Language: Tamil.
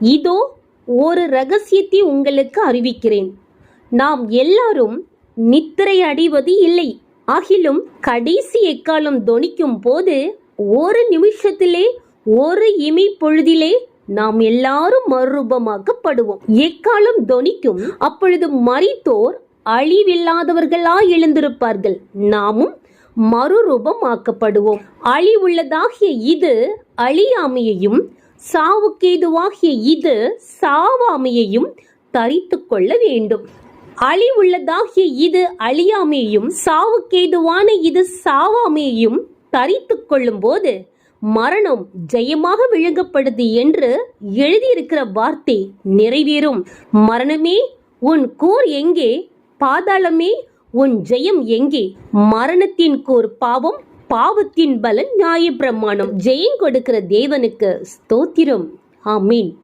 இதோ ஒரு ரகசியத்தை உங்களுக்கு அறிவிக்கிறேன். நாம் எல்லாரும் நித்திரை அடைவது இல்லை. ஆகிலும் கடைசி எக்காலம் தொனிக்கும் போது ஒரு நிமிஷத்திலே, ஒரு இமை பொழுதிலே நாம் எல்லாரும் மறுரூபமாக்கப்படுவோம். எக்காலம் தொனிக்கும். அப்பொழுது மரித்தோர் அழிவில்லாதவர்களாய் எழுந்திருப்பார்கள். நாமும் மறுரூபமாக்கப்படுவோம். அழிவுள்ளதாகிய இது அழியாமையையும், சாவுக்கேதுவாகிய இது சாவாமையையும் தரித்து கொள்ள வேண்டும். அழிவுள்ளதாகிய இது அழியாமையையும், சாவுக்கேதுவான இது சாவாமையையும் தரித்து கொள்ளும் போது மரணம் ஜெயமாக விழுங்கப்படுது என்று எழுதியிருக்கிற வார்த்தை நிறைவேறும். மரணமே உன் கூர் எங்கே? பாதாளமே உன் ஜெயம் எங்கே? மரணத்தின் கூர் பாவம், பாவத்தின் பலன் நியாயப்பிரமாணம். ஜெயம் கொடுக்கிற தேவனுக்கு ஸ்தோத்திரம். ஆமீன்.